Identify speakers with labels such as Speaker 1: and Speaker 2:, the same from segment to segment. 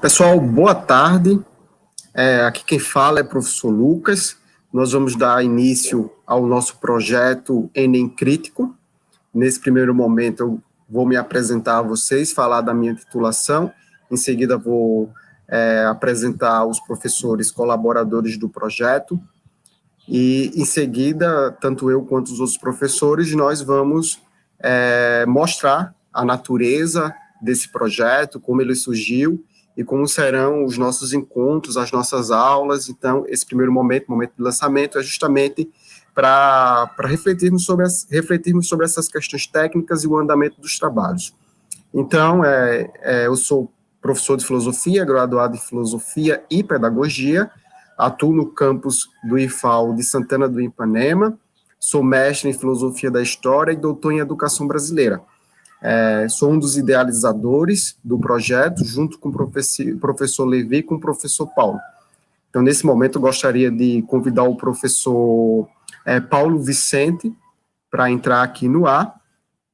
Speaker 1: Pessoal, boa tarde. Aqui quem fala é o professor Lucas. Nós vamos dar início ao nosso projeto Enem Crítico. Nesse primeiro momento, eu vou me apresentar a vocês, falar da minha titulação. Em seguida, vou apresentar os professores colaboradores do projeto. E, em seguida, tanto eu quanto os outros professores, nós vamos mostrar a natureza desse projeto, como ele surgiu, e como serão os nossos encontros, as nossas aulas. Então, esse primeiro momento, momento de lançamento, é justamente para refletirmos sobre essas questões técnicas e o andamento dos trabalhos. Então, eu sou professor de filosofia, graduado em filosofia e pedagogia, atuo no campus do IFAL de Santana do Ipanema, sou mestre em filosofia da história e doutor em educação brasileira. Sou um dos idealizadores do projeto, junto com o professor Levi e com o professor Paulo. Então, nesse momento, eu gostaria de convidar o professor Paulo Vicente para entrar aqui no ar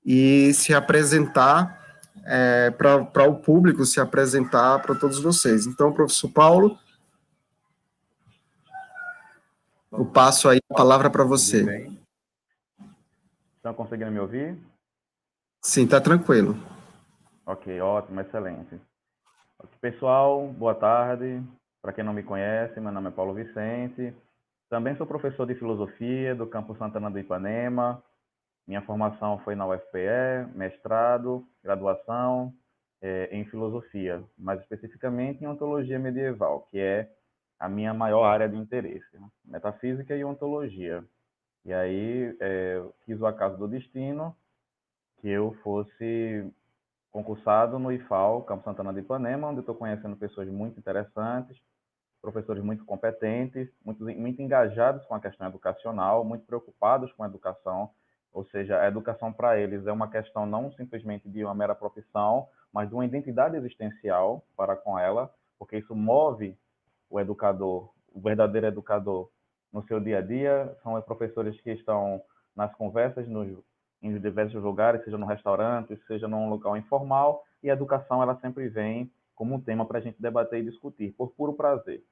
Speaker 1: e se apresentar para o público, se apresentar para todos vocês. Então, professor Paulo, eu passo aí a palavra para você.
Speaker 2: Estão conseguindo me ouvir?
Speaker 1: Sim, está tranquilo.
Speaker 2: Ok, ótimo, excelente. Pessoal, boa tarde. Para quem não me conhece, meu nome é Paulo Vicente. Também sou professor de filosofia do campus Santana do Ipanema. Minha formação foi na UFPE, mestrado, graduação em filosofia, mais especificamente em ontologia medieval, que é a minha maior área de interesse, né? Metafísica e ontologia. E aí, quis o acaso do destino que eu fosse concursado no IFAL, Campo Santana de Ipanema, onde eu estou conhecendo pessoas muito interessantes, professores muito competentes, muito engajados com a questão educacional, muito preocupados com a educação, ou seja, a educação para eles é uma questão não simplesmente de uma mera profissão, mas de uma identidade existencial para com ela, porque isso move o educador, o verdadeiro educador, no seu dia a dia. São os professores que estão nas conversas, em diversos lugares, seja no restaurante, seja num local informal, e a educação ela sempre vem como um tema para a gente debater e discutir, por puro prazer,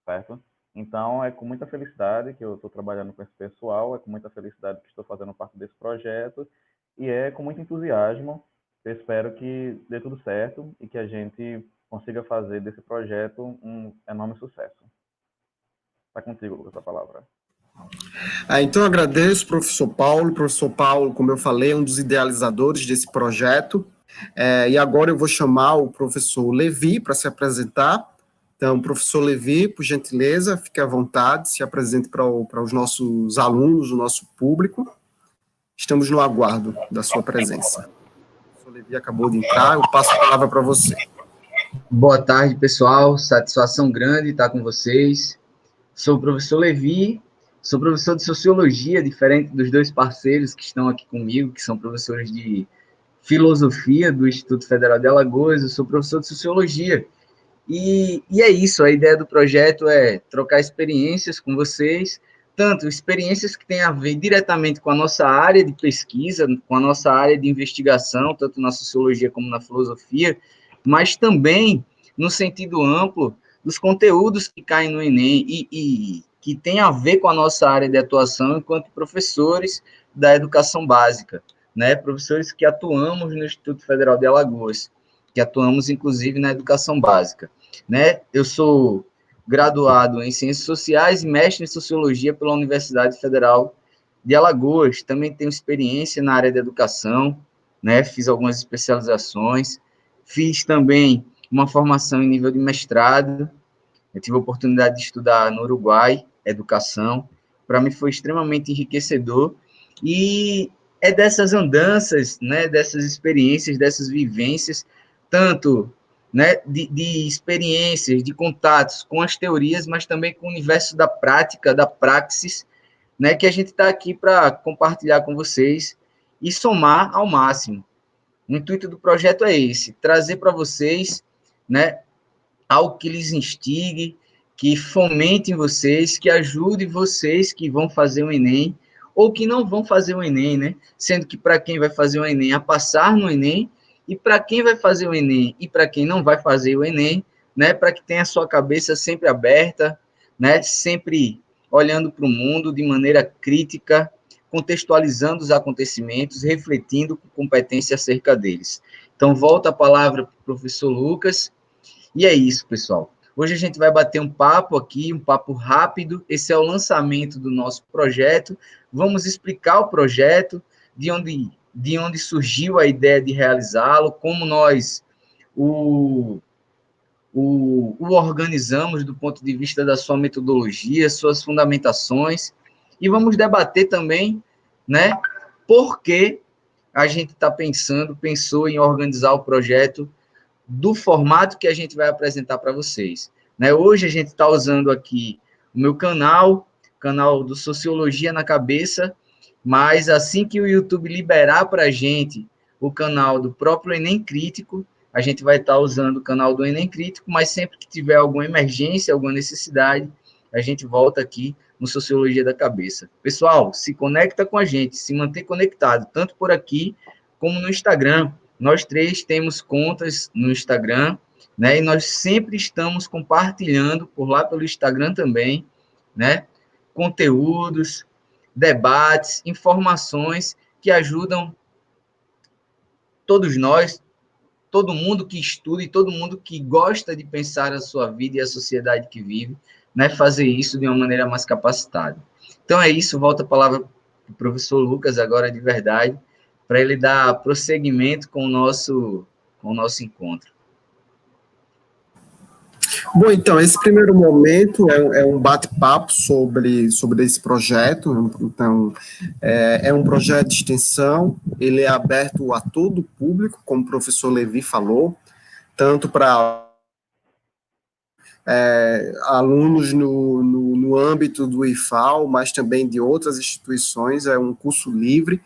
Speaker 2: certo? Então, é com muita felicidade que eu estou trabalhando com esse pessoal, é com muita felicidade que estou fazendo parte desse projeto, e é com muito entusiasmo. Eu espero que dê tudo certo e que a gente consiga fazer desse projeto um enorme sucesso. Está contigo, Lucas, a palavra.
Speaker 1: Então, eu agradeço, professor Paulo. Professor Paulo, como eu falei, é um dos idealizadores desse projeto. E agora eu vou chamar o professor Levi para se apresentar. Então, professor Levi, por gentileza, fique à vontade, se apresente para os nossos alunos, o nosso público. Estamos no aguardo da sua presença. O professor Levi acabou de entrar, eu passo a palavra para você.
Speaker 3: Boa tarde, pessoal. Satisfação grande estar com vocês. Sou o professor Levi, sou professor de Sociologia, diferente dos dois parceiros que estão aqui comigo, que são professores de Filosofia do Instituto Federal de Alagoas. Eu sou professor de Sociologia. E é isso, a ideia do projeto é trocar experiências com vocês, tanto experiências que têm a ver diretamente com a nossa área de pesquisa, com a nossa área de investigação, tanto na Sociologia como na Filosofia, mas também no sentido amplo dos conteúdos que caem no Enem e que tem a ver com a nossa área de atuação enquanto professores da educação básica, né? Professores que atuamos no Instituto Federal de Alagoas, que atuamos, inclusive, na educação básica, né? Eu sou graduado em Ciências Sociais e mestre em Sociologia pela Universidade Federal de Alagoas. Também tenho experiência na área da educação, né? Fiz algumas especializações, fiz também uma formação em nível de mestrado. Eu tive a oportunidade de estudar no Uruguai, educação. Para mim foi extremamente enriquecedor. E é dessas andanças, né, dessas experiências, dessas vivências, tanto, né, de experiências, de contatos com as teorias, mas também com o universo da prática, da praxis, né, que a gente está aqui para compartilhar com vocês e somar ao máximo. O intuito do projeto é esse, trazer para vocês, né, algo que lhes instigue, que fomente em vocês, que ajude vocês que vão fazer o Enem, ou que não vão fazer o Enem, né? Sendo que para quem vai fazer o Enem, a passar no Enem, e para quem vai fazer o Enem e para quem não vai fazer o Enem, né, para que tenha a sua cabeça sempre aberta, né, sempre olhando para o mundo de maneira crítica, contextualizando os acontecimentos, refletindo com competência acerca deles. Então, volta a palavra para o professor Lucas, e é isso, pessoal. Hoje a gente vai bater um papo aqui, um papo rápido. Esse é o lançamento do nosso projeto. Vamos explicar o projeto, de onde surgiu a ideia de realizá-lo, como nós o organizamos do ponto de vista da sua metodologia, suas fundamentações, e vamos debater também, né, por que a gente pensou em organizar o projeto do formato que a gente vai apresentar para vocês. Né? Hoje a gente está usando aqui o meu canal do Sociologia na Cabeça, mas assim que o YouTube liberar para a gente o canal do próprio Enem Crítico, a gente vai estar usando o canal do Enem Crítico, mas sempre que tiver alguma emergência, alguma necessidade, a gente volta aqui no Sociologia da Cabeça. Pessoal, se conecta com a gente, se mantém conectado, tanto por aqui como no Instagram. Nós três temos contas no Instagram, né? E nós sempre estamos compartilhando por lá pelo Instagram também, né? Conteúdos, debates, informações que ajudam todos nós, todo mundo que estuda e todo mundo que gosta de pensar a sua vida e a sociedade que vive, né? Fazer isso de uma maneira mais capacitada. Então é isso, volta a palavra para o professor Lucas agora de verdade, para ele dar prosseguimento com o nosso encontro.
Speaker 1: Bom, então, esse primeiro momento é um bate-papo sobre esse projeto. Então, é um projeto de extensão, ele é aberto a todo o público, como o professor Levi falou, tanto para alunos no âmbito do IFAL, mas também de outras instituições. É um curso livre,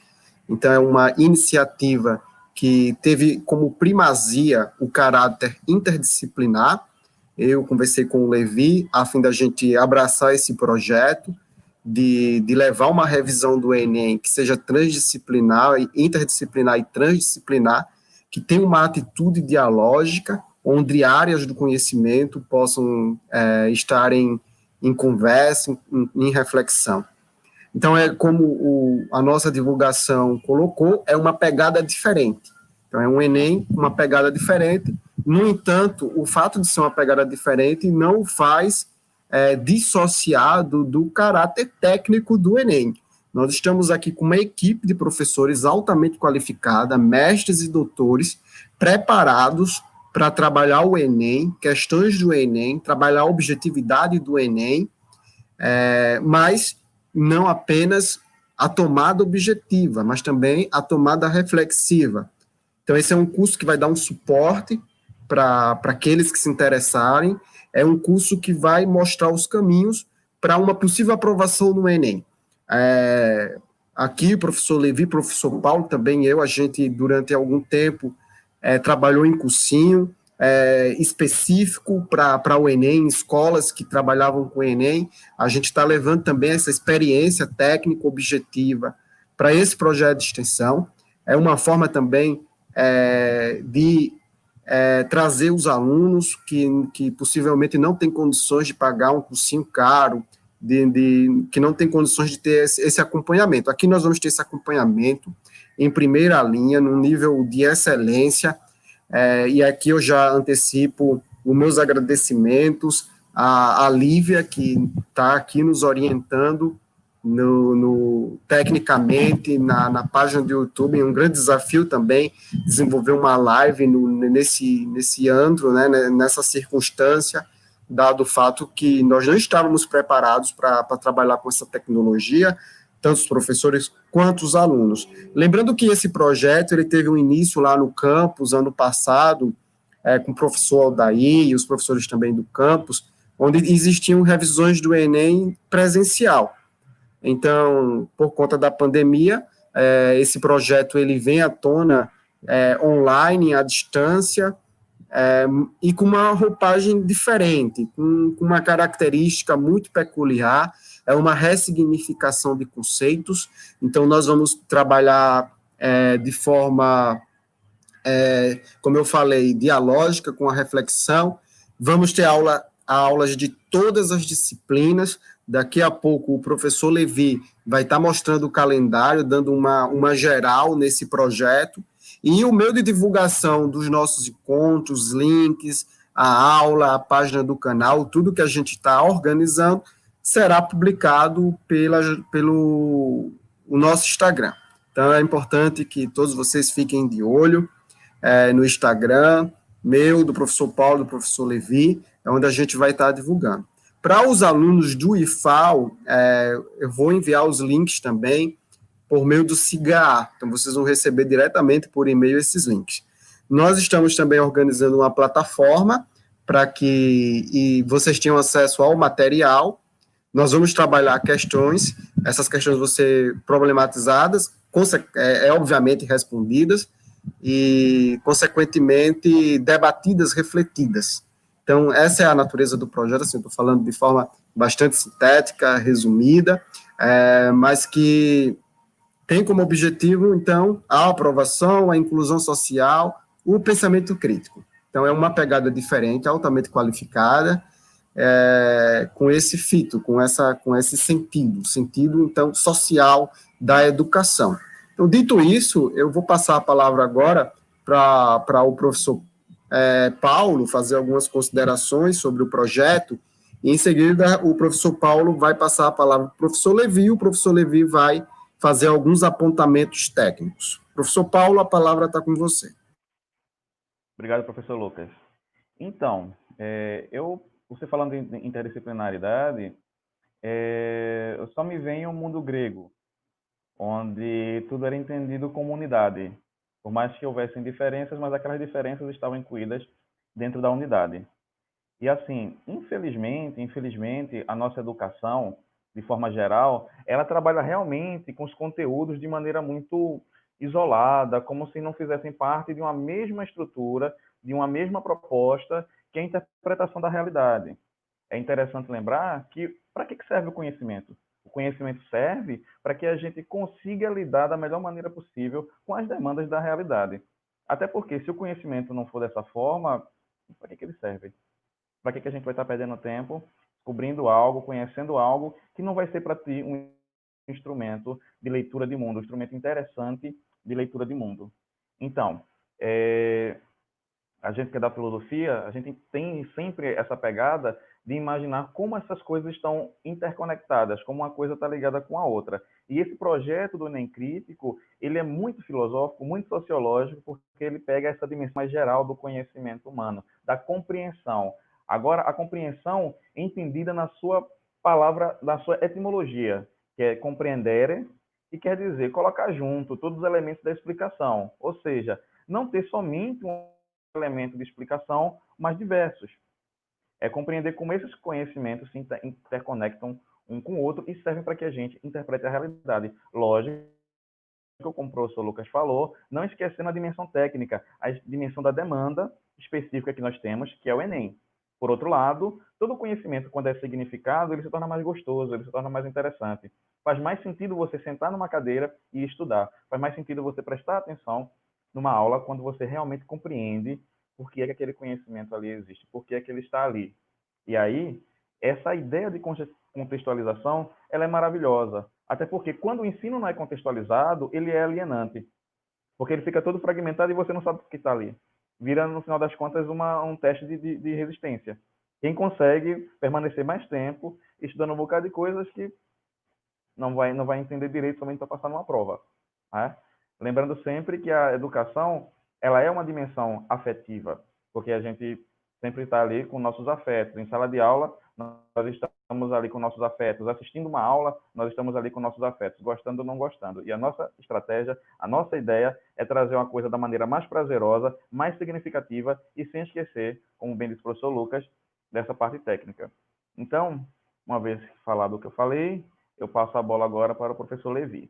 Speaker 1: então é uma iniciativa que teve como primazia o caráter interdisciplinar. Eu conversei com o Levi, a fim da gente abraçar esse projeto, de levar uma revisão do Enem que seja transdisciplinar, interdisciplinar e transdisciplinar, que tenha uma atitude dialógica, onde áreas do conhecimento possam estar em conversa, em reflexão. Então, como a nossa divulgação colocou, é uma pegada diferente. Então, é um Enem com uma pegada diferente. No entanto, o fato de ser uma pegada diferente não o faz dissociado do caráter técnico do Enem. Nós estamos aqui com uma equipe de professores altamente qualificada, mestres e doutores, preparados para trabalhar o Enem, questões do Enem, trabalhar a objetividade do Enem, mas não apenas a tomada objetiva, mas também a tomada reflexiva. Então, esse é um curso que vai dar um suporte para aqueles que se interessarem, é um curso que vai mostrar os caminhos para uma possível aprovação no Enem. Aqui, o professor Levi, professor Paulo, também a gente, durante algum tempo, trabalhou em cursinho específico para o Enem, escolas que trabalhavam com o Enem. A gente está levando também essa experiência técnica objetiva para esse projeto de extensão. É uma forma também de trazer os alunos que possivelmente não têm condições de pagar um cursinho caro, que não tem condições de ter esse acompanhamento. Aqui nós vamos ter esse acompanhamento em primeira linha, num nível de excelência, e aqui eu já antecipo os meus agradecimentos à Lívia, que está aqui nos orientando tecnicamente na página do YouTube. É um grande desafio também desenvolver uma live nesse antro, né, nessa circunstância, dado o fato que nós não estávamos preparados para trabalhar com essa tecnologia, tanto os professores quanto os alunos. Lembrando que esse projeto ele teve um início lá no campus, ano passado, com o professor Aldair e os professores também do campus, onde existiam revisões do Enem presencial. Então, por conta da pandemia, esse projeto ele vem à tona online, à distância, e com uma roupagem diferente, com uma característica muito peculiar, é uma ressignificação de conceitos. Então, nós vamos trabalhar de forma, como eu falei, dialógica, com a reflexão, Vamos ter aulas de todas as disciplinas. Daqui a pouco o professor Levi vai estar mostrando o calendário, dando uma geral nesse projeto. E o meio de divulgação dos nossos encontros, links, a aula, a página do canal, tudo que a gente está organizando, será publicado pelo o nosso Instagram. Então, é importante que todos vocês fiquem de olho no Instagram, meu, do professor Paulo, do professor Levi, é onde a gente vai estar divulgando. Para os alunos do IFAL, eu vou enviar os links também por meio do SIGA, então vocês vão receber diretamente por e-mail esses links. Nós estamos também organizando uma plataforma para que vocês tenham acesso ao material. Nós vamos trabalhar questões, essas questões vão ser problematizadas, obviamente respondidas, e, consequentemente, debatidas, refletidas. Então, essa é a natureza do projeto, assim, estou falando de forma bastante sintética, resumida, mas que tem como objetivo, então, a aprovação, a inclusão social, o pensamento crítico. Então, é uma pegada diferente, altamente qualificada, com esse fito, com esse sentido, então, social da educação. Então, dito isso, eu vou passar a palavra agora para o professor Paulo fazer algumas considerações sobre o projeto, e em seguida o professor Paulo vai passar a palavra para o professor Levi, e o professor Levi vai fazer alguns apontamentos técnicos. Professor Paulo, a palavra está com você.
Speaker 2: Obrigado, professor Lucas. Então, você falando em interdisciplinaridade, só me vem o mundo grego, onde tudo era entendido como unidade, por mais que houvessem diferenças, mas aquelas diferenças estavam incluídas dentro da unidade. E assim, infelizmente, a nossa educação, de forma geral, ela trabalha realmente com os conteúdos de maneira muito isolada, como se não fizessem parte de uma mesma estrutura, de uma mesma proposta, que é a interpretação da realidade. É interessante lembrar que para que serve o conhecimento? O conhecimento serve para que a gente consiga lidar da melhor maneira possível com as demandas da realidade. Até porque, se o conhecimento não for dessa forma, para que ele serve? Para que a gente vai estar perdendo tempo descobrindo algo, conhecendo algo que não vai ser para ti um instrumento de leitura de mundo, um instrumento interessante de leitura de mundo. Então, a gente que é da filosofia, a gente tem sempre essa pegada de imaginar como essas coisas estão interconectadas, como uma coisa está ligada com a outra. E esse projeto do Enem Crítico, ele é muito filosófico, muito sociológico, porque ele pega essa dimensão mais geral do conhecimento humano, da compreensão. Agora, a compreensão é entendida na sua palavra, na sua etimologia, que é compreendere, e quer dizer colocar junto todos os elementos da explicação. Ou seja, não ter somente um elemento de explicação, mas diversos. É compreender como esses conhecimentos se interconectam um com o outro e servem para que a gente interprete a realidade. Lógico, como o professor Lucas falou, não esquecendo a dimensão técnica, a dimensão da demanda específica que nós temos, que é o Enem. Por outro lado, todo conhecimento, quando é significado, ele se torna mais gostoso, ele se torna mais interessante. Faz mais sentido você sentar numa cadeira e estudar. Faz mais sentido você prestar atenção numa aula quando você realmente compreende por que é que aquele conhecimento ali existe, por que é que ele está ali. E aí, essa ideia de contextualização, ela é maravilhosa. Até porque quando o ensino não é contextualizado, ele é alienante. Porque ele fica todo fragmentado e você não sabe o que está ali. Vira, no final das contas, um teste de resistência. Quem consegue permanecer mais tempo estudando um bocado de coisas que não vai entender direito somente para passar numa prova. Né? Lembrando sempre que a educação ela é uma dimensão afetiva, porque a gente sempre está ali com nossos afetos. Em sala de aula, nós estamos ali com nossos afetos. Assistindo uma aula, nós estamos ali com nossos afetos, gostando ou não gostando. E a nossa estratégia, a nossa ideia é trazer uma coisa da maneira mais prazerosa, mais significativa e sem esquecer, como bem disse o professor Lucas, dessa parte técnica. Então, uma vez falado o que eu falei, eu passo a bola agora para o professor Levi.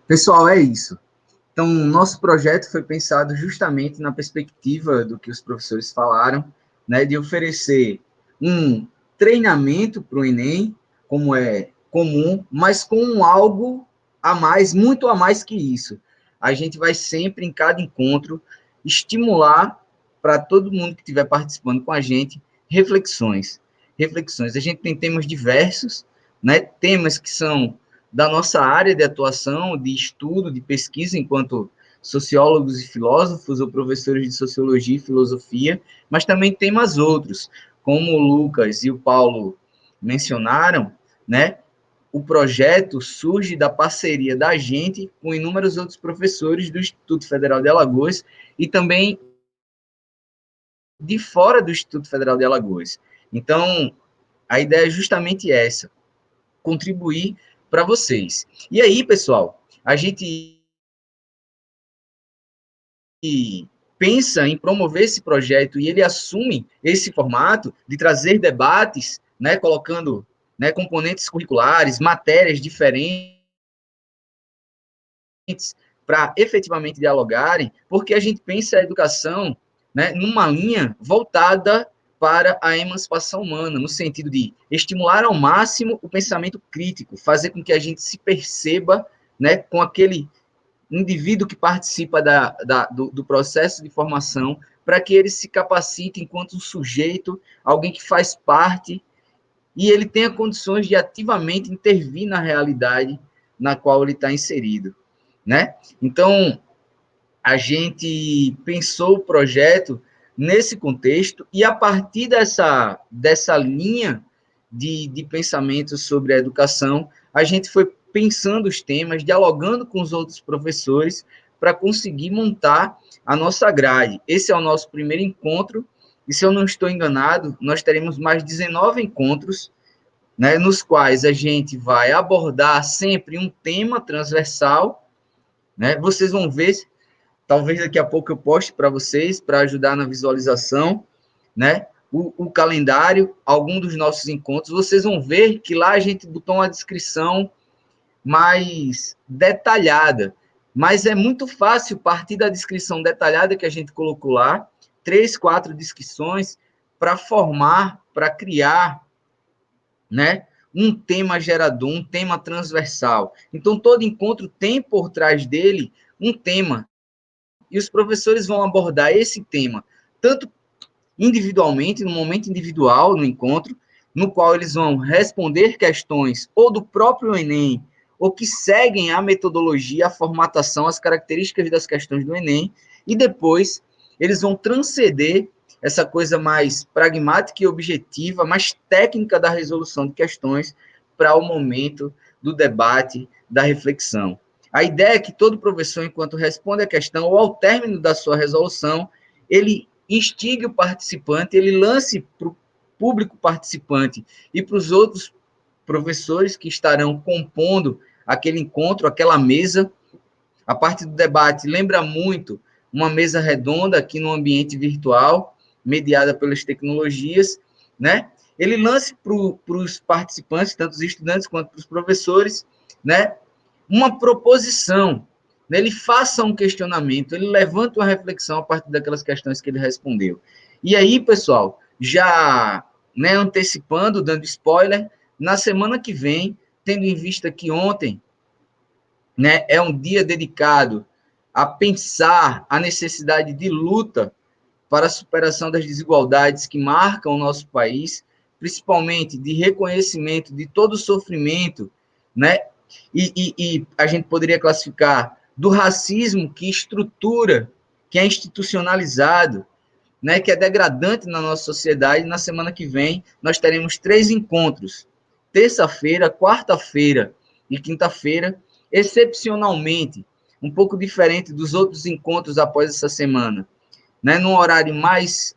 Speaker 3: Pessoal, é isso. Então, o nosso projeto foi pensado justamente na perspectiva do que os professores falaram, né, de oferecer um treinamento para o Enem, como é comum, mas com algo a mais, muito a mais que isso. a gente vai sempre, em cada encontro, estimular para todo mundo que estiver participando com a gente, reflexões. A gente tem temas diversos, né? Temas que são da nossa área de atuação, de estudo, de pesquisa, enquanto sociólogos e filósofos ou professores de sociologia e filosofia, mas também temas outros, como o Lucas e o Paulo mencionaram, né? O projeto surge da parceria da gente com inúmeros outros professores do Instituto Federal de Alagoas e também de fora do Instituto Federal de Alagoas. Então, a ideia é justamente essa, contribuir para vocês. E aí, pessoal, a gente pensa em promover esse projeto e ele assume esse formato de trazer debates, né, colocando, né, componentes curriculares, matérias diferentes para efetivamente dialogarem, porque a gente pensa a educação, né, numa linha voltada para a emancipação humana, no sentido de estimular ao máximo o pensamento crítico, fazer com que a gente se perceba, né, com aquele indivíduo que participa do processo de formação, para que ele se capacite enquanto um sujeito, alguém que faz parte, e ele tenha condições de ativamente intervir na realidade na qual ele está inserido, né? Então, a gente pensou o projeto nesse contexto, e a partir dessa linha de pensamento sobre a educação, a gente foi pensando os temas, dialogando com os outros professores, para conseguir montar a nossa grade. Esse é o nosso primeiro encontro, e se eu não estou enganado, nós teremos mais 19 encontros, né, nos quais a gente vai abordar sempre um tema transversal, né? Vocês vão ver, talvez daqui a pouco eu poste para vocês, para ajudar na visualização, né? O calendário, algum dos nossos encontros, vocês vão ver que lá a gente botou uma descrição mais detalhada, mas é muito fácil partir da descrição detalhada que a gente colocou lá, 3, 4 descrições, para formar, para criar, né, um tema gerador, um tema transversal. Então, todo encontro tem por trás dele um tema, e os professores vão abordar esse tema, tanto individualmente, no momento individual, no encontro, no qual eles vão responder questões ou do próprio Enem, ou que seguem a metodologia, a formatação, as características das questões do Enem, e depois eles vão transcender essa coisa mais pragmática e objetiva, mais técnica da resolução de questões, para o momento do debate, da reflexão. A ideia é que todo professor, enquanto responde a questão, ou ao término da sua resolução, ele instigue o participante, ele lance para o público participante e para os outros professores que estarão compondo aquele encontro, aquela mesa. A parte do debate lembra muito uma mesa redonda aqui no ambiente virtual, mediada pelas tecnologias, né? Ele lance para os participantes, tanto os estudantes quanto para os professores, né, uma proposição, né? Ele faça um questionamento, ele levanta uma reflexão a partir daquelas questões que ele respondeu. E aí, pessoal, já, né, antecipando, dando spoiler, na semana que vem, tendo em vista que ontem, né, é um dia dedicado a pensar a necessidade de luta para a superação das desigualdades que marcam o nosso país, principalmente de reconhecimento de todo o sofrimento, né? E a gente poderia classificar do racismo que estrutura, que é institucionalizado, né, que é degradante na nossa sociedade. Na semana que vem, nós teremos 3 encontros, terça-feira, quarta-feira e quinta-feira, excepcionalmente, um pouco diferente dos outros encontros após essa semana, né, num horário mais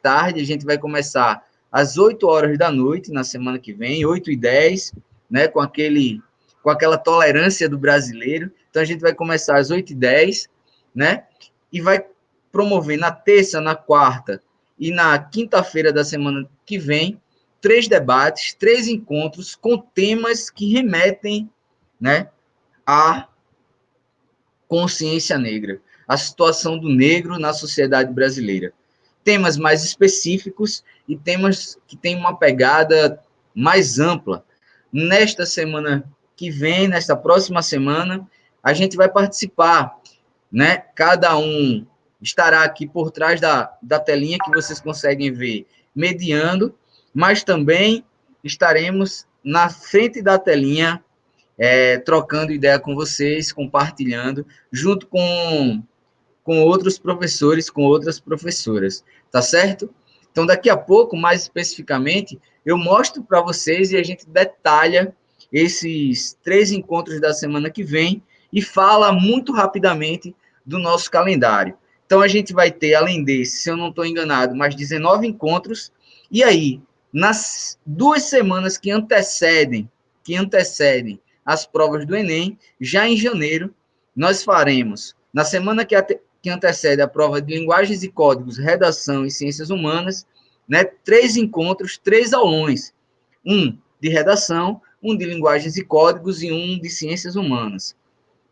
Speaker 3: tarde. A gente vai começar às 8 horas da noite, na semana que vem, 8h10, né, com aquela tolerância do brasileiro. Então, a gente vai começar às 8h10, né, e vai promover na terça, na quarta e na quinta-feira da semana que vem 3 debates, 3 encontros com temas que remetem, né, à consciência negra, a situação do negro na sociedade brasileira. Temas mais específicos e temas que têm uma pegada mais ampla. Nesta semana que vem, nesta próxima semana, a gente vai participar né? Cada um estará aqui por trás da telinha que vocês conseguem ver, mediando, mas também estaremos na frente da telinha, trocando ideia com vocês, compartilhando, junto com outros professores, com outras professoras, tá certo? Então, daqui a pouco, mais especificamente, eu mostro para vocês e a gente detalha esses 3 encontros da semana que vem e fala muito rapidamente do nosso calendário. Então, a gente vai ter, além desse, se eu não estou enganado, mais 19 encontros. E aí, nas 2 semanas que antecedem as provas do Enem, já em janeiro, nós faremos, na semana que antecede a prova de linguagens e códigos, redação e ciências humanas, né, 3 encontros, 3 aulões, um de redação, um de linguagens e códigos e um de ciências humanas,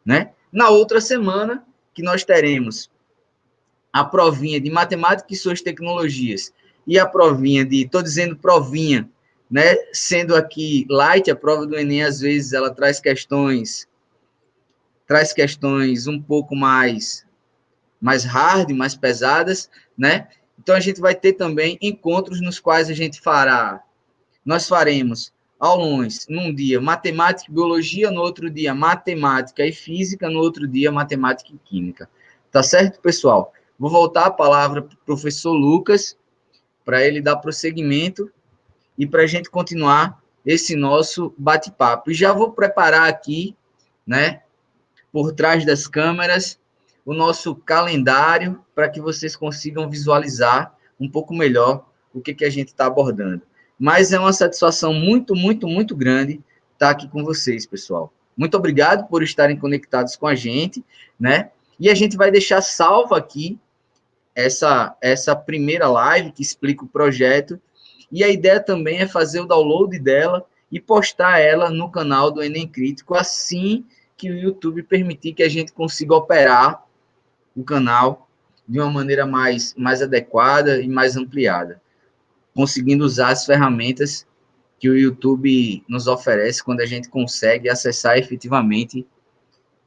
Speaker 3: né? Na outra semana, que nós teremos a provinha de matemática e suas tecnologias e a provinha de, estou dizendo provinha, né, sendo aqui light, a prova do Enem, às vezes, ela traz questões um pouco mais hard, mais pesadas, né? Então, a gente vai ter também encontros nos quais nós faremos aulões num dia matemática e biologia, no outro dia matemática e física, no outro dia matemática e química. Tá certo, pessoal? Vou voltar a palavra para o professor Lucas, para ele dar prosseguimento e para a gente continuar esse nosso bate-papo. E já vou preparar aqui, né, por trás das câmeras, o nosso calendário para que vocês consigam visualizar um pouco melhor o que a gente está abordando. Mas é uma satisfação muito, muito, muito grande estar aqui com vocês, pessoal. Muito obrigado por estarem conectados com a gente, né? E a gente vai deixar salvo aqui essa primeira live que explica o projeto, e a ideia também é fazer o download dela e postar ela no canal do Enem Crítico, assim que o YouTube permitir que a gente consiga operar o canal de uma maneira mais adequada e mais ampliada, conseguindo usar as ferramentas que o YouTube nos oferece quando a gente consegue acessar efetivamente,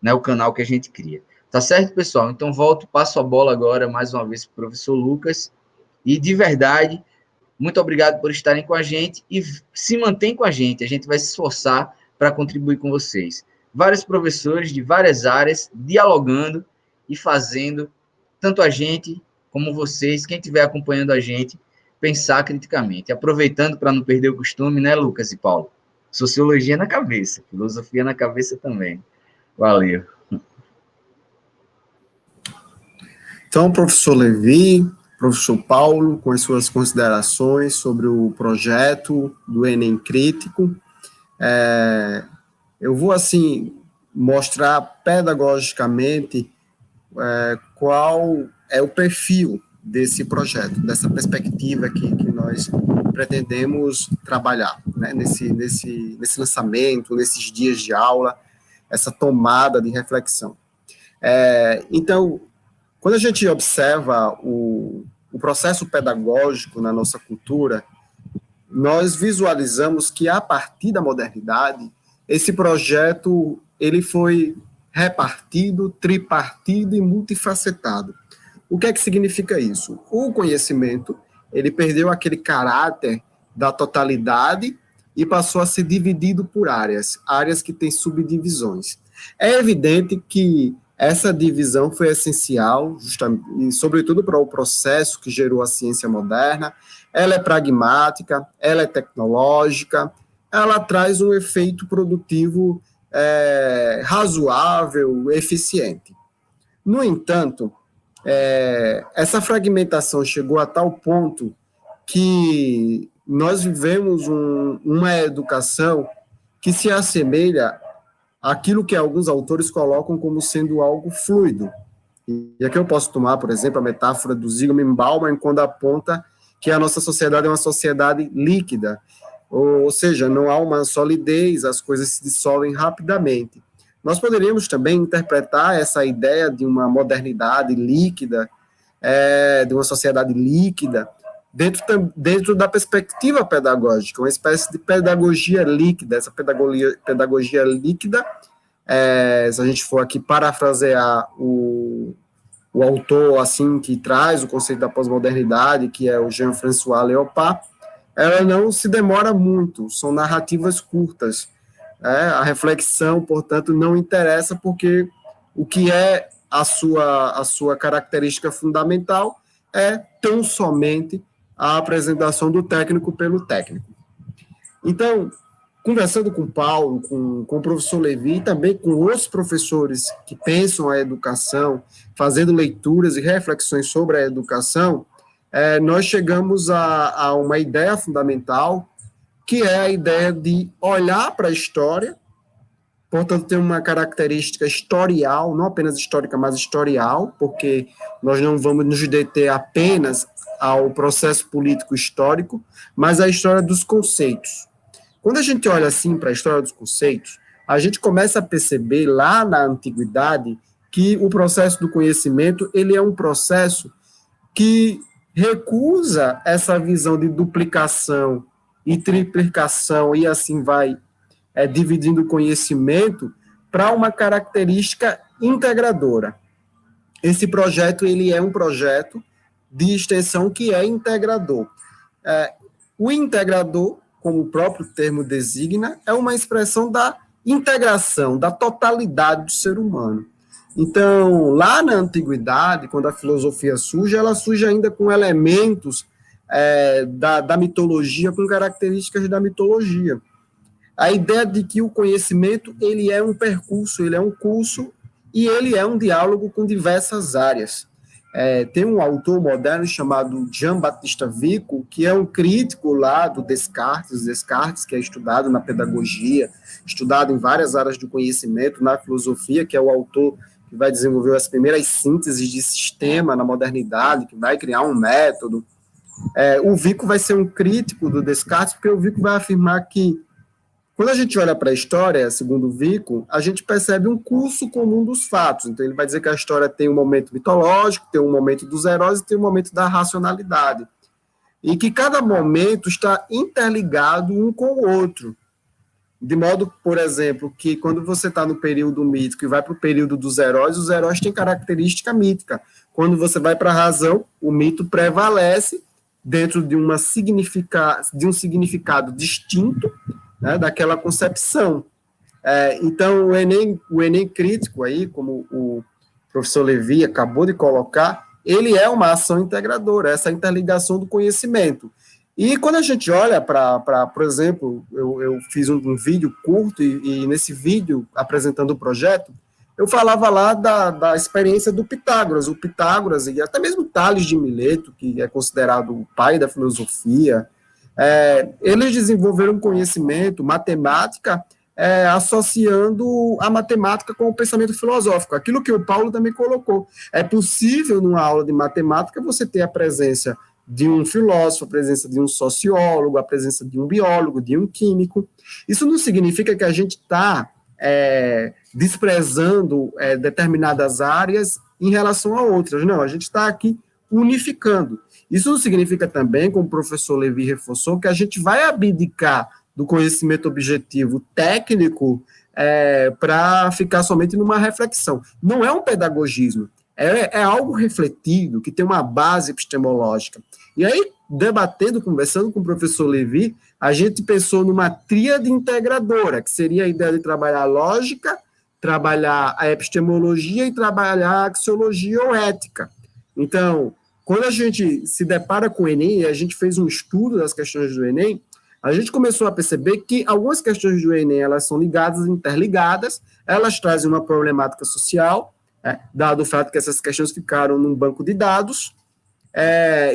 Speaker 3: né, o canal que a gente cria. Tá certo, pessoal? Então, passo a bola agora, mais uma vez, para o professor Lucas. E, de verdade, muito obrigado por estarem com a gente e se mantém com a gente. A gente vai se esforçar para contribuir com vocês. Vários professores de várias áreas, dialogando e fazendo, tanto a gente como vocês, quem estiver acompanhando a gente, pensar criticamente. Aproveitando para não perder o costume, né, Lucas e Paulo? Sociologia na cabeça, filosofia na cabeça também. Valeu.
Speaker 1: Então, professor Levi, professor Paulo, com as suas considerações sobre o projeto do Enem Crítico, eu vou, assim, mostrar pedagogicamente qual é o perfil desse projeto, dessa perspectiva que nós pretendemos trabalhar, né, nesse lançamento, nesses dias de aula, essa tomada de reflexão. Então, quando a gente observa o processo pedagógico na nossa cultura, nós visualizamos que, a partir da modernidade, esse projeto ele foi repartido, tripartido e multifacetado. O que é que significa isso? O conhecimento ele perdeu aquele caráter da totalidade e passou a ser dividido por áreas que têm subdivisões. É evidente que essa divisão foi essencial, justamente, e sobretudo para o processo que gerou a ciência moderna. Ela é pragmática, ela é tecnológica, ela traz um efeito produtivo razoável, eficiente. No entanto, essa fragmentação chegou a tal ponto que nós vivemos uma educação que se assemelha àquilo que alguns autores colocam como sendo algo fluido. E aqui eu posso tomar, por exemplo, a metáfora do Zygmunt Bauman, quando aponta que a nossa sociedade é uma sociedade líquida, ou seja, não há uma solidez, as coisas se dissolvem rapidamente. Nós poderíamos também interpretar essa ideia de uma modernidade líquida, de uma sociedade líquida, dentro da perspectiva pedagógica, uma espécie de pedagogia líquida. Essa pedagogia líquida, se a gente for aqui parafrasear o o autor, assim, que traz o conceito da pós-modernidade, que é o Jean-François Léopard, ela não se demora muito, são narrativas curtas. A reflexão, portanto, não interessa, porque o que é a sua característica fundamental é tão somente a apresentação do técnico pelo técnico. Então, conversando com o Paulo, com o professor Levi, e também com outros professores que pensam a educação, fazendo leituras e reflexões sobre a educação, nós chegamos a uma ideia fundamental, que é a ideia de olhar para a história, portanto, tem uma característica historial, não apenas histórica, mas historial, porque nós não vamos nos deter apenas ao processo político histórico, mas à história dos conceitos. Quando a gente olha assim para a história dos conceitos, a gente começa a perceber lá na antiguidade que o processo do conhecimento, ele é um processo que recusa essa visão de duplicação e triplicação e assim vai dividindo o conhecimento para uma característica integradora. Esse projeto, ele é um projeto de extensão que é integrador. O integrador, como o próprio termo designa, é uma expressão da integração, da totalidade do ser humano. Então, lá na antiguidade, quando a filosofia surge, ela surge ainda com elementos da mitologia, com características da mitologia. A ideia de que o conhecimento, ele é um percurso, ele é um curso, e ele é um diálogo com diversas áreas. Tem um autor moderno chamado Jean-Baptiste Vico, que é um crítico lá do Descartes, que é estudado na pedagogia, estudado em várias áreas do conhecimento, na filosofia, que é o autor que vai desenvolver as primeiras sínteses de sistema na modernidade, que vai criar um método. O Vico vai ser um crítico do Descartes, porque o Vico vai afirmar que, quando a gente olha para a história, segundo o Vico, a gente percebe um curso comum dos fatos. Então, ele vai dizer que a história tem um momento mitológico, tem um momento dos heróis e tem um momento da racionalidade. E que cada momento está interligado um com o outro. De modo, por exemplo, que quando você está no período mítico e vai para o período dos heróis, os heróis têm característica mítica. Quando você vai para a razão, o mito prevalece dentro de um significado distinto, né, daquela concepção. Então, o Enem crítico, aí, como o professor Levi acabou de colocar, ele é uma ação integradora, essa interligação do conhecimento. E quando a gente olha por exemplo, eu fiz um vídeo curto, e nesse vídeo, apresentando o projeto, eu falava lá da experiência do Pitágoras. O Pitágoras, e até mesmo Tales de Mileto, que é considerado o pai da filosofia, eles desenvolveram um conhecimento, matemática, associando a matemática com o pensamento filosófico. Aquilo que o Paulo também colocou. É possível, numa aula de matemática, você ter a presença de um filósofo, a presença de um sociólogo, a presença de um biólogo, de um químico. Isso não significa que a gente está desprezando determinadas áreas em relação a outras. Não, a gente está aqui unificando. Isso não significa também, como o professor Levi reforçou, que a gente vai abdicar do conhecimento objetivo técnico para ficar somente numa reflexão. Não é um pedagogismo, é algo refletido, que tem uma base epistemológica. E aí, debatendo, conversando com o professor Levi, a gente pensou numa tríade integradora, que seria a ideia de trabalhar a lógica, trabalhar a epistemologia e trabalhar a axiologia ou ética. Então, quando a gente se depara com o Enem, e a gente fez um estudo das questões do Enem, a gente começou a perceber que algumas questões do Enem, elas são ligadas, interligadas, elas trazem uma problemática social, dado o fato que essas questões ficaram num banco de dados,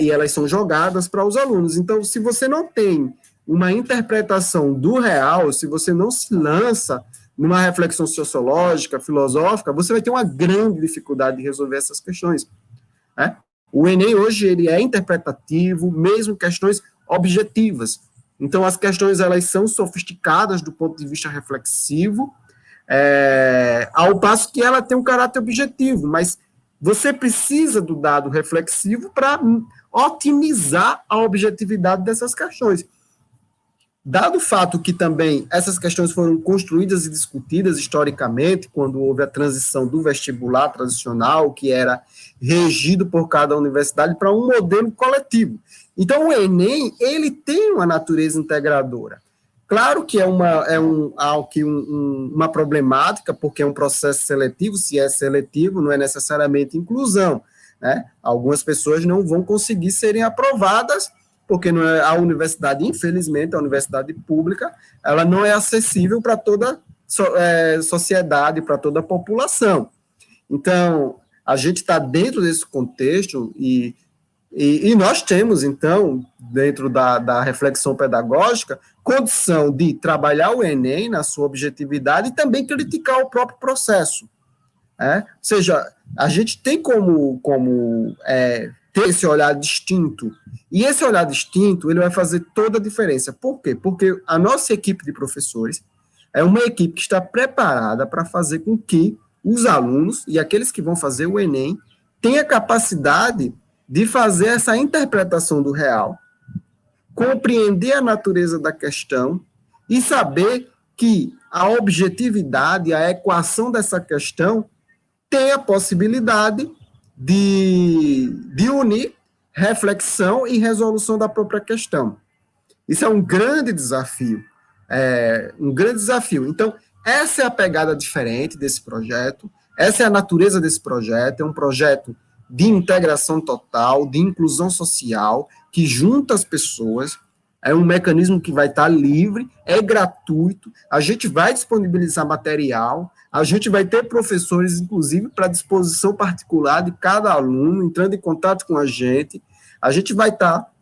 Speaker 1: e elas são jogadas para os alunos. Então, se você não tem uma interpretação do real, se você não se lança numa reflexão sociológica, filosófica, você vai ter uma grande dificuldade de resolver essas questões. O Enem hoje ele é interpretativo, mesmo questões objetivas. Então, as questões elas são sofisticadas do ponto de vista reflexivo, ao passo que ela tem um caráter objetivo, mas você precisa do dado reflexivo para otimizar a objetividade dessas questões. Dado o fato que também essas questões foram construídas e discutidas historicamente, quando houve a transição do vestibular tradicional, que era regido por cada universidade, para um modelo coletivo. Então, o Enem, ele tem uma natureza integradora. Claro que uma problemática, porque é um processo seletivo, se é seletivo, não é necessariamente inclusão, né? Algumas pessoas não vão conseguir serem aprovadas, porque não é, a universidade, infelizmente, a universidade pública, ela não é acessível para toda sociedade, para toda a população. Então, a gente está dentro desse contexto e nós temos, então, dentro da reflexão pedagógica, condição de trabalhar o Enem na sua objetividade e também criticar o próprio processo. Ou seja, a gente tem como ter esse olhar distinto, e esse olhar distinto, ele vai fazer toda a diferença. Por quê? Porque a nossa equipe de professores é uma equipe que está preparada para fazer com que os alunos e aqueles que vão fazer o Enem tenham capacidade de fazer essa interpretação do real, compreender a natureza da questão e saber que a objetividade, a equação dessa questão tem a possibilidade de unir reflexão e resolução da própria questão. Isso é um grande desafio. Então, essa é a pegada diferente desse projeto, essa é a natureza desse projeto, é um projeto de integração total, de inclusão social, que junta as pessoas, é um mecanismo que vai estar livre, é gratuito, a gente vai disponibilizar material, a gente vai ter professores, inclusive, para disposição particular de cada aluno, entrando em contato com a gente vai estar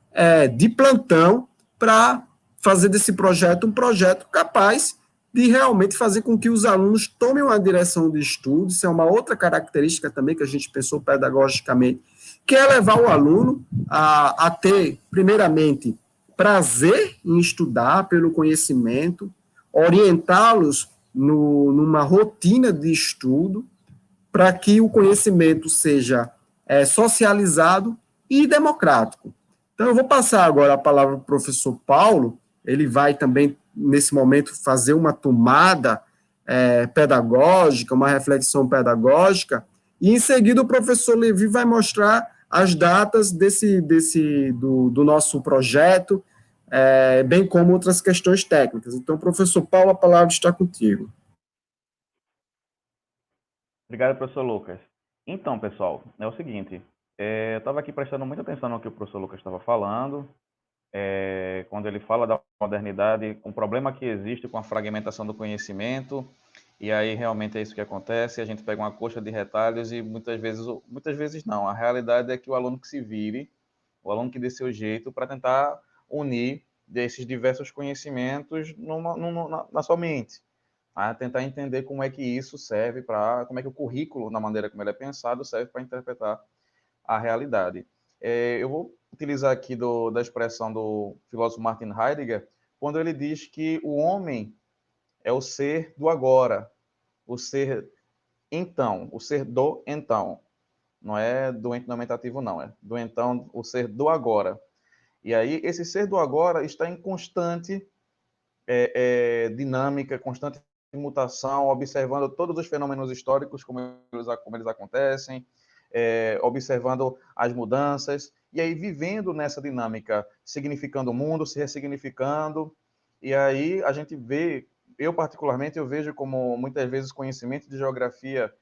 Speaker 1: de plantão para fazer desse projeto um projeto capaz de realmente fazer com que os alunos tomem uma direção de estudo. Isso é uma outra característica também que a gente pensou pedagogicamente, que é levar o aluno a ter, primeiramente, prazer em estudar pelo conhecimento, orientá-los numa rotina de estudo, para que o conhecimento seja socializado e democrático. Então, eu vou passar agora a palavra para o professor Paulo, ele vai também, nesse momento, fazer uma tomada pedagógica, uma reflexão pedagógica, e em seguida o professor Levi vai mostrar as datas do nosso projeto, bem como outras questões técnicas. Então, professor Paulo, a palavra está contigo.
Speaker 2: Obrigado, professor Lucas. Então, pessoal, é o seguinte, eu estava aqui prestando muita atenção no que o professor Lucas estava falando, quando ele fala da modernidade, um problema que existe com a fragmentação do conhecimento, e aí realmente é isso que acontece, a gente pega uma coxa de retalhos e muitas vezes não, a realidade é que o aluno que se vire, o aluno que dê seu jeito para tentar unir desses diversos conhecimentos na sua mente, a tentar entender como é que isso serve para, como é que o currículo, na maneira como ele é pensado, serve para interpretar a realidade. Eu vou utilizar aqui da expressão do filósofo Martin Heidegger, quando ele diz que o homem é o ser do agora, o ser então, o ser do então. Não é do ente nomentativo, não, é do então, o ser do agora. E aí, esse ser do agora está em constante dinâmica, constante mutação, observando todos os fenômenos históricos, como eles acontecem, observando as mudanças, e aí vivendo nessa dinâmica, significando o mundo, se ressignificando, e aí a gente vê, eu particularmente, eu vejo como muitas vezes conhecimento de geografia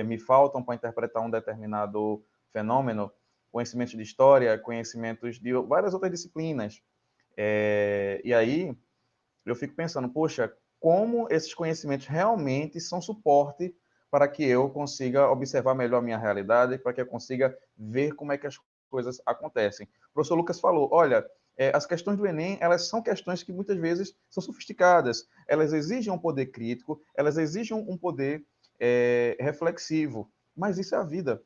Speaker 2: me faltam para interpretar um determinado fenômeno, conhecimentos de história, conhecimentos de várias outras disciplinas, e aí eu fico pensando, poxa, como esses conhecimentos realmente são suporte para que eu consiga observar melhor a minha realidade, para que eu consiga ver como é que as coisas acontecem. O professor Lucas falou, olha, as questões do Enem, elas são questões que muitas vezes são sofisticadas, elas exigem um poder crítico, elas exigem um poder reflexivo, mas isso é a vida.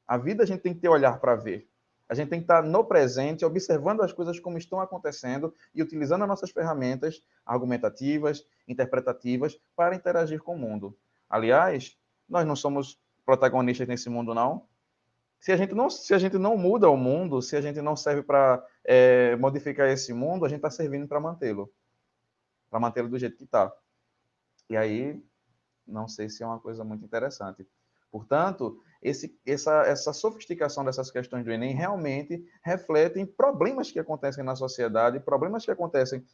Speaker 2: A vida a gente tem que ter olhar para ver. A gente tem que estar no presente, observando as coisas como estão acontecendo e utilizando as nossas ferramentas argumentativas, interpretativas, para interagir com o mundo. Aliás, nós não somos protagonistas nesse mundo, não. Se a gente não muda o mundo, se a gente não serve para modificar esse mundo, a gente está servindo para mantê-lo do jeito que está. E aí, não sei se é uma coisa muito interessante. Portanto, essa sofisticação dessas questões do Enem realmente refletem problemas que acontecem na sociedade, problemas que acontecem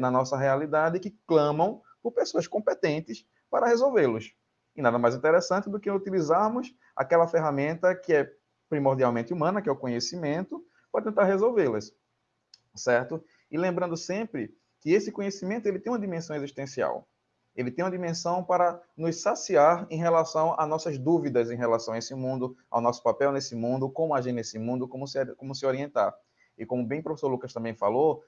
Speaker 2: na nossa realidade, que clamam por pessoas competentes para resolvê-los. E nada mais interessante do que utilizarmos aquela ferramenta que é primordialmente humana, que é o conhecimento, para tentar resolvê-las, certo? E lembrando sempre que esse conhecimento ele tem uma dimensão existencial. Ele tem uma dimensão para nos saciar em relação a nossas dúvidas em relação a esse mundo, ao nosso papel nesse mundo, como agir nesse mundo, como se orientar. E como bem o professor Lucas também falou,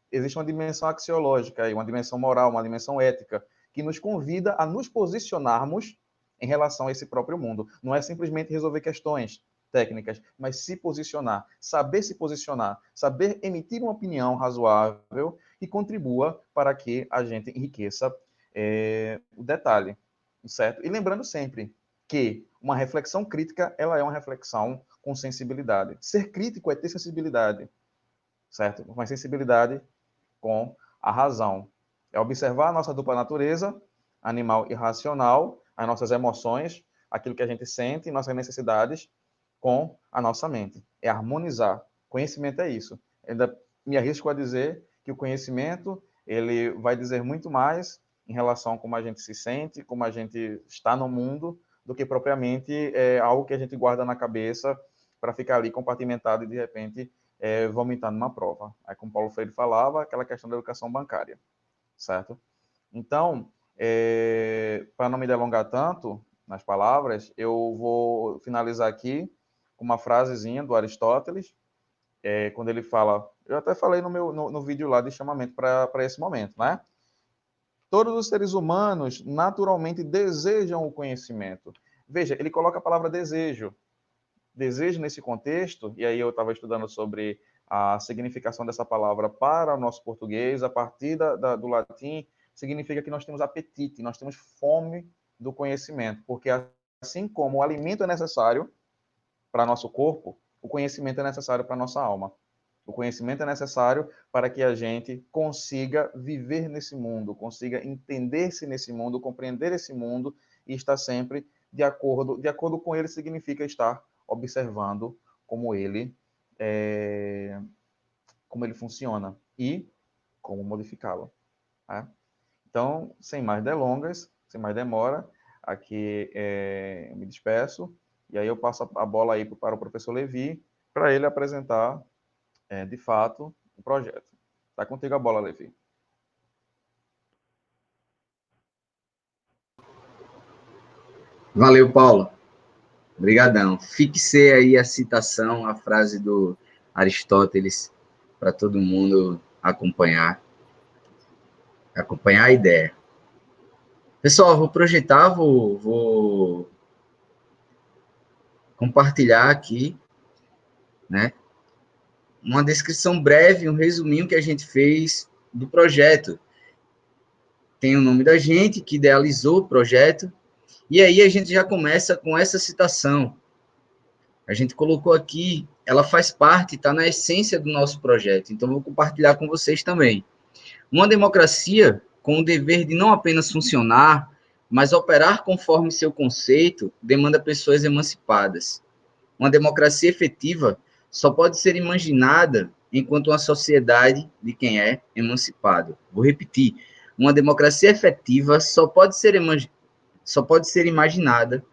Speaker 2: existe uma dimensão axiológica, uma dimensão moral, uma dimensão ética, que nos convida a nos posicionarmos em relação a esse próprio mundo. Não é simplesmente resolver questões técnicas, mas se posicionar, saber emitir uma opinião razoável que contribua para que a gente enriqueça o detalhe, certo? E lembrando sempre que uma reflexão crítica, ela é uma reflexão com sensibilidade. Ser crítico é ter sensibilidade, certo? Uma sensibilidade com a razão. É observar a nossa dupla natureza, animal e racional, as nossas emoções, aquilo que a gente sente, nossas necessidades, com a nossa mente. É harmonizar. Conhecimento é isso. Ainda me arrisco a dizer que o conhecimento ele vai dizer muito mais em relação a como a gente se sente, como a gente está no mundo, do que propriamente algo que a gente guarda na cabeça para ficar ali compartimentado e, de repente, vomitar numa prova. Aí, como Paulo Freire falava, aquela questão da educação bancária, certo? Então, para não me delongar tanto nas palavras, eu vou finalizar aqui com uma frasezinha do Aristóteles, quando ele fala, eu até falei no vídeo lá de chamamento para esse momento, né? Todos os seres humanos naturalmente desejam o conhecimento. Veja, ele coloca a palavra desejo. Desejo nesse contexto, e aí eu estava estudando sobre a significação dessa palavra para o nosso português, a partir do latim, significa que nós temos apetite, nós temos fome do conhecimento, porque assim como o alimento é necessário para nosso corpo, o conhecimento é necessário para nossa alma. O conhecimento é necessário para que a gente consiga viver nesse mundo, consiga entender-se nesse mundo, compreender esse mundo e estar sempre de acordo com ele significa estar observando como ele funciona e como modificá-lo. Tá? Então, sem mais delongas, sem mais demora, aqui eu me despeço e aí eu passo a bola aí para o professor Levi para ele apresentar de fato o projeto. Está contigo a bola, Levi.
Speaker 3: Valeu, Paulo. Obrigadão. Fixe aí a citação, a frase do Aristóteles, para todo mundo acompanhar a ideia. Pessoal, vou projetar, vou compartilhar aqui, né, uma descrição breve, um resuminho que a gente fez do projeto. Tem o nome da gente, que idealizou o projeto, e aí a gente já começa com essa citação. A gente colocou aqui, ela faz parte, está na essência do nosso projeto, então vou compartilhar com vocês também. Uma democracia com o dever de não apenas funcionar, mas operar conforme seu conceito, demanda pessoas emancipadas. Uma democracia efetiva só pode ser imaginada enquanto uma sociedade de quem é emancipado. Vou repetir. Uma democracia efetiva só pode ser imaginada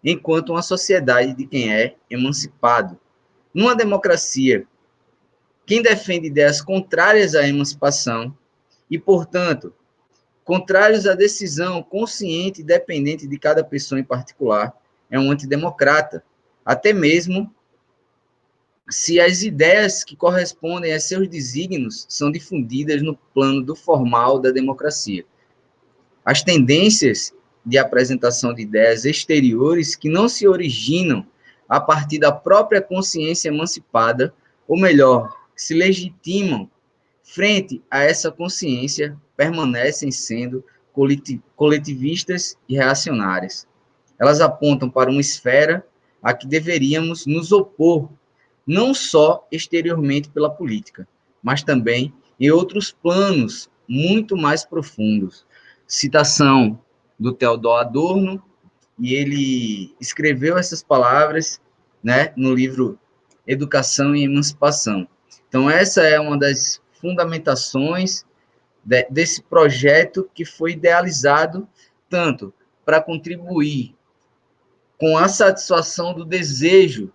Speaker 3: enquanto uma sociedade de quem é emancipado. Numa democracia, quem defende ideias contrárias à emancipação e, portanto, contrários à decisão consciente e dependente de cada pessoa em particular, é um antidemocrata, até mesmo se as ideias que correspondem a seus desígnios são difundidas no plano do formal da democracia. As tendências de apresentação de ideias exteriores que não se originam a partir da própria consciência emancipada, ou melhor, que se legitimam frente a essa consciência, permanecem sendo coletivistas e reacionárias. Elas apontam para uma esfera a que deveríamos nos opor, não só exteriormente pela política, mas também em outros planos muito mais profundos. Citação do Theodor Adorno, e ele escreveu essas palavras, né, no livro Educação e Emancipação. Então, essa é uma das fundamentações desse projeto que foi idealizado tanto para contribuir com a satisfação do desejo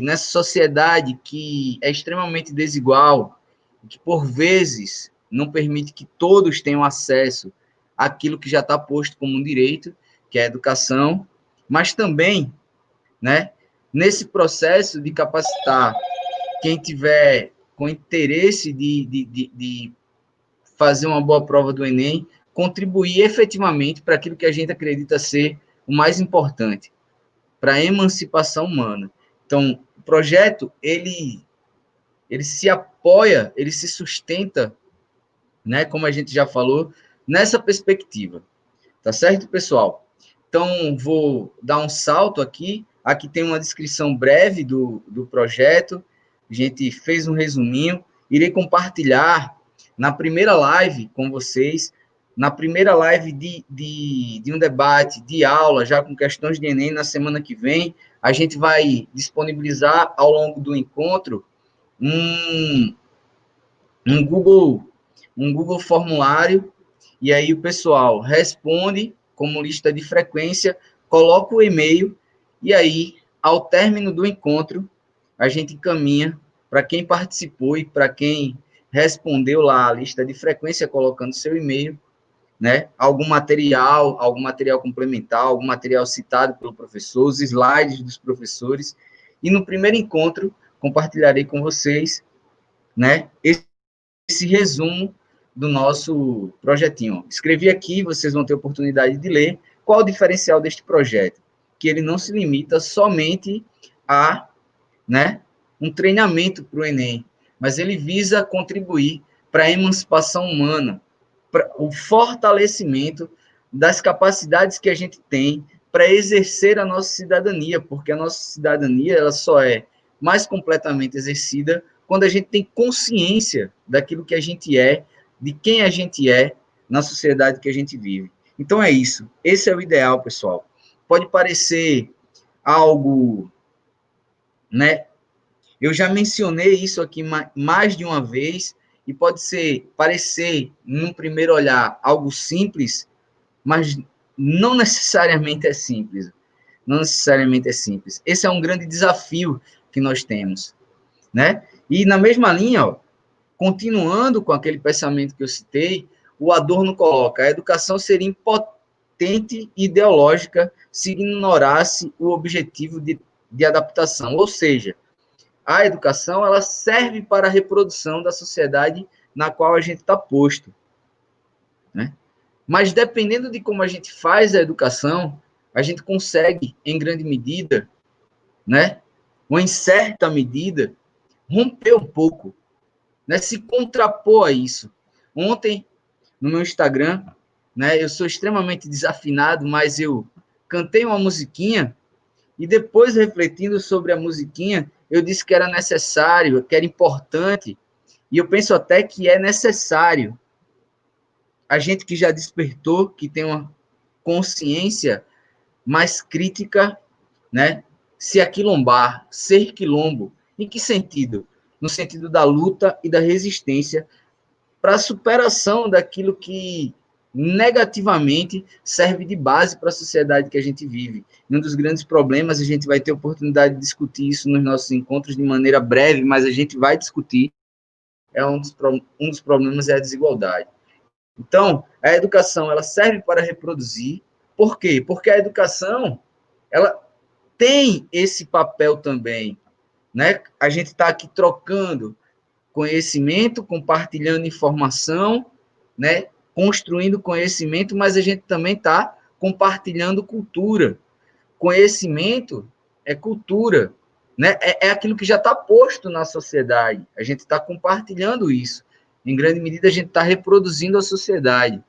Speaker 3: nessa sociedade que é extremamente desigual, que por vezes não permite que todos tenham acesso àquilo que já está posto como um direito, que é a educação, mas também, né, nesse processo de capacitar quem tiver com interesse de fazer uma boa prova do Enem, contribuir efetivamente para aquilo que a gente acredita ser o mais importante, para a emancipação humana. Então, o projeto, ele se apoia, ele se sustenta, né, como a gente já falou, nessa perspectiva. Tá certo, pessoal? Então, vou dar um salto aqui. Aqui tem uma descrição breve do projeto. A gente fez um resuminho. Irei compartilhar na primeira live com vocês, na primeira live de um debate, de aula, já com questões de Enem, na semana que vem. A gente vai disponibilizar ao longo do encontro um Google formulário, e aí o pessoal responde como lista de frequência, coloca o e-mail, e aí, ao término do encontro, a gente encaminha para quem participou e para quem respondeu lá a lista de frequência, colocando seu e-mail, né, algum material complementar, algum material citado pelo professor, os slides dos professores, e no primeiro encontro, compartilharei com vocês, né, esse resumo do nosso projetinho. Escrevi aqui, vocês vão ter oportunidade de ler qual o diferencial deste projeto, que ele não se limita somente a, né, um treinamento para o Enem, mas ele visa contribuir para a emancipação humana, para o fortalecimento das capacidades que a gente tem para exercer a nossa cidadania, porque a nossa cidadania ela só é mais completamente exercida quando a gente tem consciência daquilo que a gente é, de quem a gente é na sociedade que a gente vive. Então é isso. Esse é o ideal, pessoal. Pode parecer algo, né? Eu já mencionei isso aqui mais de uma vez e pode parecer, num primeiro olhar, algo simples, mas não necessariamente é simples. Não necessariamente é simples. Esse é um grande desafio que nós temos, né? E na mesma linha, ó, continuando com aquele pensamento que eu citei, o Adorno coloca: a educação seria impotente e ideológica se ignorasse o objetivo de adaptação. Ou seja, a educação ela serve para a reprodução da sociedade na qual a gente está posto, né? Mas dependendo de como a gente faz a educação, a gente consegue, em grande medida, né, ou em certa medida, romper um pouco, né, se contrapor a isso. Ontem, no meu Instagram, né, eu sou extremamente desafinado, mas eu cantei uma musiquinha e depois, refletindo sobre a musiquinha, eu disse que era necessário, que era importante, e eu penso até que é necessário a gente que já despertou, que tem uma consciência mais crítica, né, se aquilombar, ser quilombo. Em que sentido? No sentido da luta e da resistência para a superação daquilo que negativamente serve de base para a sociedade que a gente vive. Um dos grandes problemas, a gente vai ter oportunidade de discutir isso nos nossos encontros de maneira breve, mas a gente vai discutir, um dos problemas é a desigualdade. Então, a educação, ela serve para reproduzir. Por quê? Porque a educação, ela tem esse papel também, né? A gente está aqui trocando conhecimento, compartilhando informação, né? Construindo conhecimento, mas a gente também está compartilhando cultura. Conhecimento é cultura, né? É aquilo que já está posto na sociedade. A gente está compartilhando isso. Em grande medida, a gente está reproduzindo a sociedade,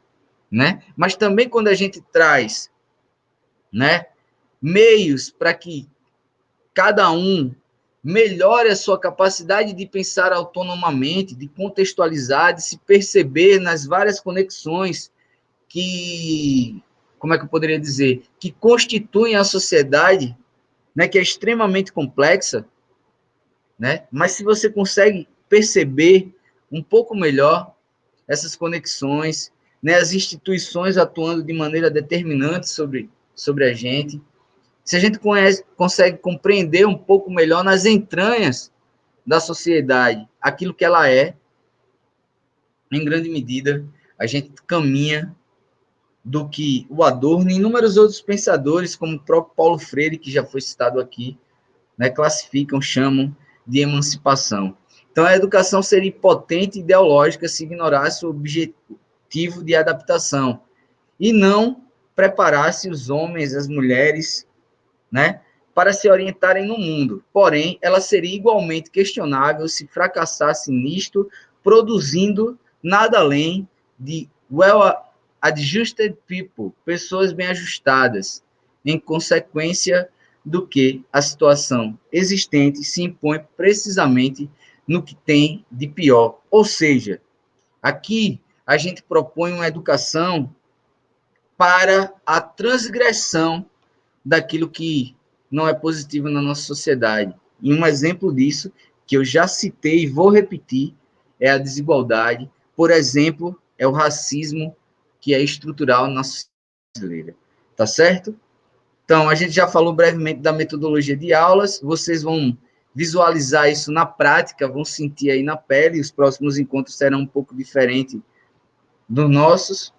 Speaker 3: né? Mas também quando a gente traz, né, meios para que cada um melhore a sua capacidade de pensar autonomamente, de contextualizar, de se perceber nas várias conexões que, como é que eu poderia dizer, que constituem a sociedade, né, que é extremamente complexa, né? Mas se você consegue perceber um pouco melhor essas conexões, né, as instituições atuando de maneira determinante sobre a gente, se a gente consegue compreender um pouco melhor nas entranhas da sociedade aquilo que ela é, em grande medida, a gente caminha do que o Adorno e inúmeros outros pensadores, como o próprio Paulo Freire, que já foi citado aqui, né, classificam, chamam de emancipação. Então, a educação seria impotente e ideológica se ignorasse o objetivo de adaptação e não preparasse os homens, as mulheres, né, para se orientarem no mundo. Porém, ela seria igualmente questionável se fracassasse nisto, produzindo nada além de well-adjusted people, pessoas bem ajustadas, em consequência do que a situação existente se impõe precisamente no que tem de pior. Ou seja, aqui a gente propõe uma educação para a transgressão daquilo que não é positivo na nossa sociedade. E um exemplo disso, que eu já citei e vou repetir, é a desigualdade. Por exemplo, é o racismo que é estrutural na sociedade brasileira. Tá certo? Então, a gente já falou brevemente da metodologia de aulas, vocês vão visualizar isso na prática, vão sentir aí na pele, os próximos encontros serão um pouco diferentes dos nossos.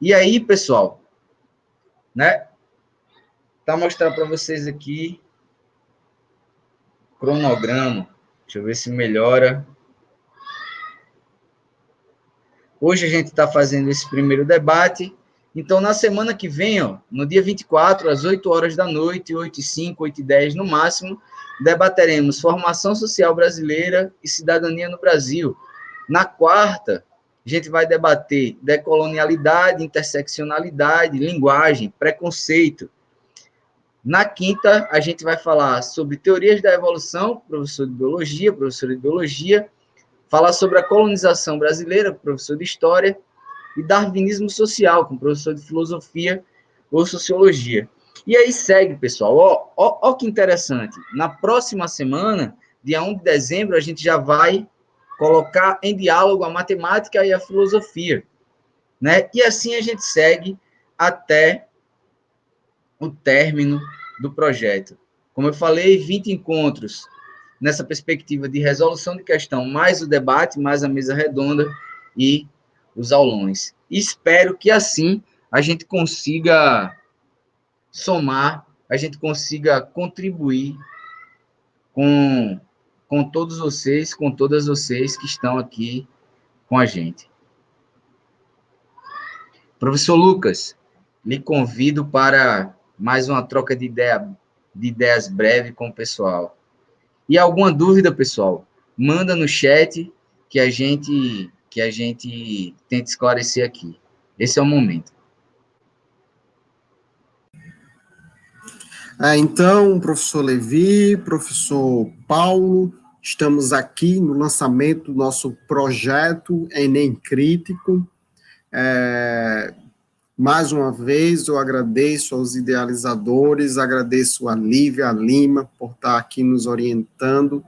Speaker 3: E aí, pessoal, né? Tá mostrando para vocês aqui cronograma. Deixa eu ver se melhora. Hoje a gente está fazendo esse primeiro debate. Então, na semana que vem, ó, no dia 24, às 8 horas da noite, 8h05, 8h10 no máximo, debateremos formação social brasileira e cidadania no Brasil. Na quarta, a gente vai debater decolonialidade, interseccionalidade, linguagem, preconceito. Na quinta, a gente vai falar sobre teorias da evolução, professor de biologia, falar sobre a colonização brasileira, professor de história, e darwinismo social, com professor de filosofia ou sociologia. E aí segue, pessoal, ó que interessante. Na próxima semana, dia 1 de dezembro, a gente já vai colocar em diálogo a matemática e a filosofia, né? E assim a gente segue até o término do projeto. Como eu falei, 20 encontros nessa perspectiva de resolução de questão, mais o debate, mais a mesa redonda e os aulões. Espero que assim a gente consiga somar, a gente consiga contribuir com todos vocês, com todas vocês que estão aqui com a gente. Professor Lucas, lhe convido para mais uma troca de ideias breve com o pessoal. E alguma dúvida, pessoal, manda no chat que a gente tenta esclarecer aqui. Esse é o momento.
Speaker 1: Então, professor Levi, professor Paulo, estamos aqui no lançamento do nosso projeto Enem Crítico. Mais uma vez, eu agradeço aos idealizadores, agradeço a Lívia Lima por estar aqui nos orientando